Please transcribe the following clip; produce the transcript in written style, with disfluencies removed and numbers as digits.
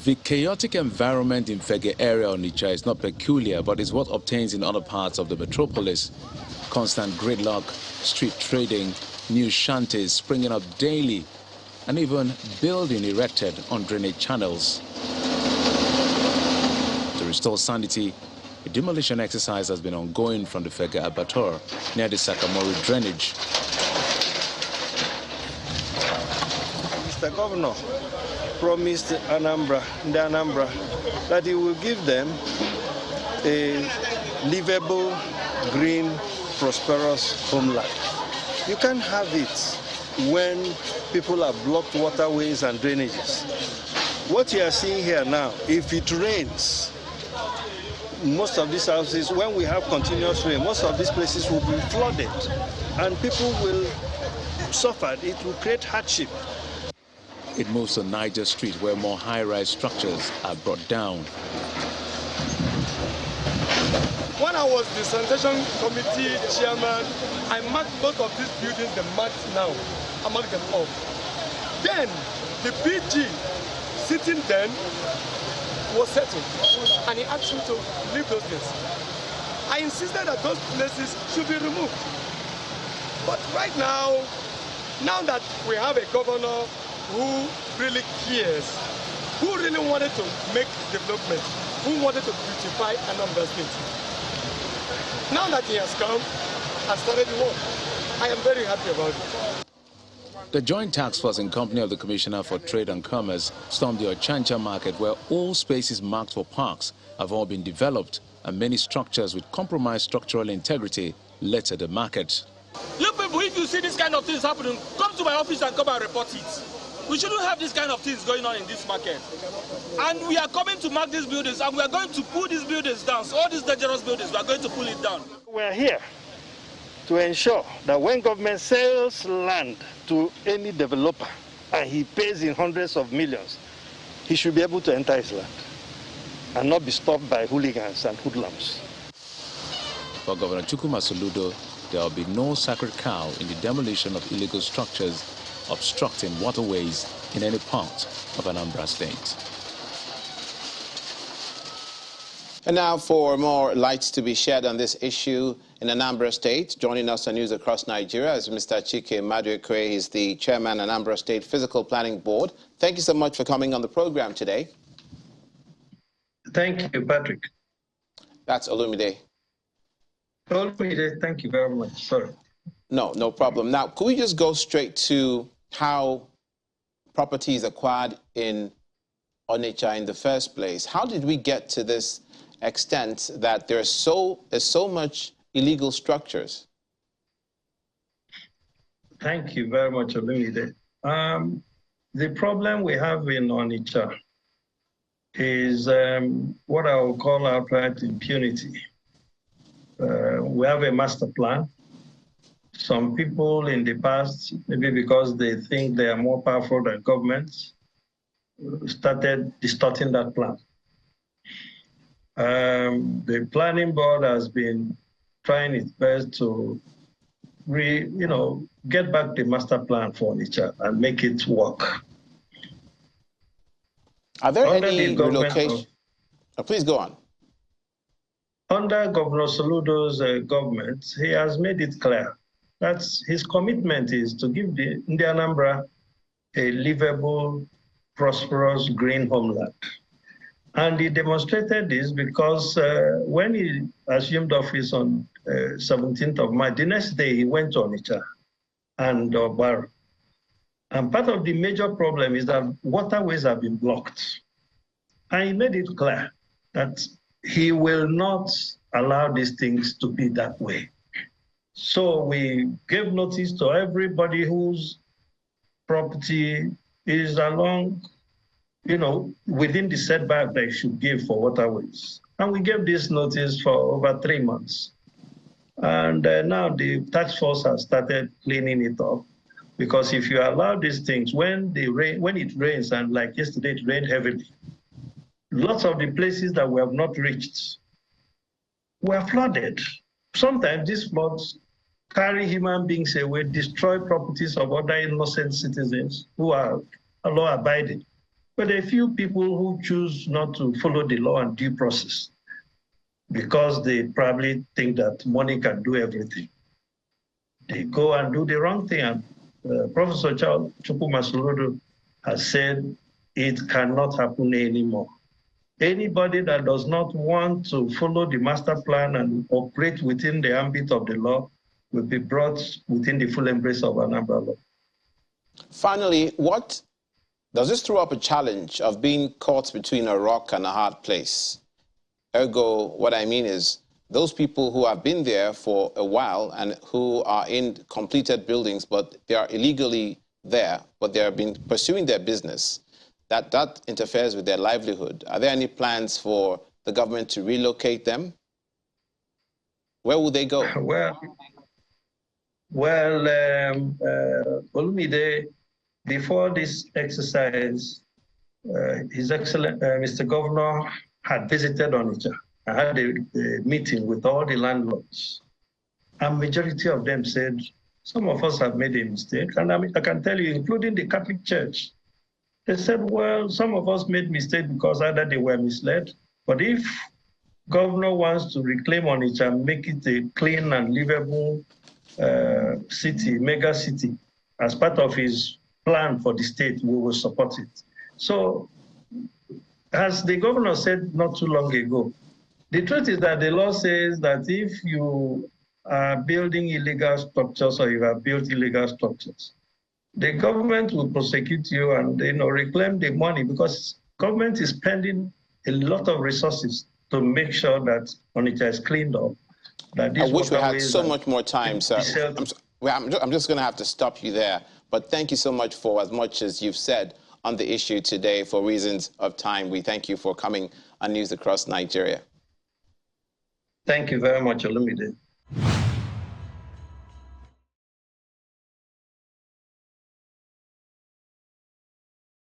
The chaotic environment in Fege area of Onitsha is not peculiar, but is what obtains in other parts of the metropolis. Constant gridlock, street trading, new shanties springing up daily, and even building erected on drainage channels. To restore sanity, a demolition exercise has been ongoing from the Fege Abattoir near the Sakamori drainage. Mr. Governor promised Anambra, that he will give them a livable, green, prosperous homeland. You can't have it when people have blocked waterways and drainages. What you are seeing here now, if it rains, most of these houses, when we have continuous rain, most of these places will be flooded and people will suffer. It will create hardship. It moves to Niger Street, where more high-rise structures are brought down. When I was the sanitation committee chairman, I marked both of these buildings, the marked now. I marked them off. Then, the PG sitting then was settled, and he asked me to leave those things. I insisted that those places should be removed. But right now that we have a governor who really cares, who really wanted to make development, who wanted to beautify Anambra State. Now that he has come and started the work, I am very happy about it. The Joint Task Force in company of the Commissioner for Trade and Commerce stormed the Ochancha market, where all spaces marked for parks have all been developed and many structures with compromised structural integrity littered the market. You people, if you see this kind of things happening, come to my office and come and report it. We shouldn't have this kind of things going on in this market. And we are coming to mark these buildings, and we are going to pull these buildings down. So all these dangerous buildings, we are going to pull it down. We are here to ensure that when government sells land to any developer and he pays in hundreds of millions, he should be able to enter his land and not be stopped by hooligans and hoodlums. For Governor Chukwuma Soludo, there will be no sacred cow in the demolition of illegal structures obstructing waterways in any part of Anambra State. And now for more lights to be shed on this issue in Anambra State. Joining us on News Across Nigeria is Mr. Chike Maduekwe. He's the chairman of Anambra State Physical Planning Board. Thank you so much for coming on the program today. Thank you, Patrick. That's Olumide. Olumide, thank you very much. Sorry. No problem. Now, could we just go straight to how property is acquired in Onitsha in the first place? How did we get to this extent that there's so much illegal structures? Thank you very much, Olumide. The problem we have in Onitsha is what I would call outright impunity. We have a master plan. Some people in the past, maybe because they think they are more powerful than governments, started distorting that plan. The planning board has been trying its best to get back the master plan for Onitsha and make it work. Are there any relocation? Please go on. Under Governor Soludo's government, he has made it clear that his commitment is to give the Anambra a livable, prosperous, green homeland. And he demonstrated this because when he assumed office on 17th of March, the next day he went to Onitsha and Bar. And part of the major problem is that waterways have been blocked. And he made it clear that he will not allow these things to be that way. So we gave notice to everybody whose property is along, within the setback they should give for waterways. And we gave this notice for over 3 months. And now the task force has started cleaning it up. Because if you allow these things, when it rains, and like yesterday it rained heavily, lots of the places that we have not reached were flooded. Sometimes these floods carry human beings away, destroy properties of other innocent citizens who are law-abiding. But there are few people who choose not to follow the law and due process because they probably think that money can do everything. They go and do the wrong thing. And Professor Chukwuma has said it cannot happen anymore. Anybody that does not want to follow the master plan and operate within the ambit of the law will be brought within the full embrace of Anambra law. Finally, what does this throw up a challenge of being caught between a rock and a hard place? Ergo, what I mean is those people who have been there for a while and who are in completed buildings, but they are illegally there, but they have been pursuing their business, that interferes with their livelihood. Are there any plans for the government to relocate them? Where will they go? Olumide, before this exercise, His Excellency Mr. Governor had visited Onitsha. I had a meeting with all the landlords. And majority of them said, some of us have made a mistake. And I can tell you, including the Catholic Church, they said, well, some of us made mistake because either they were misled, but if governor wants to reclaim Onitsha and make it a clean and livable city, mega city, as part of his plan for the state, we will support it. So, as the governor said not too long ago, the truth is that the law says that if you are building illegal structures or you have built illegal structures, the government will prosecute you and reclaim the money because government is spending a lot of resources to make sure that Onitsha is cleaned up. That I wish we had so much more time, sir. I'm just going to have to stop you there. But thank you so much for as much as you've said on the issue today. For reasons of time, we thank you for coming on News Across Nigeria. Thank you very much, Olumide.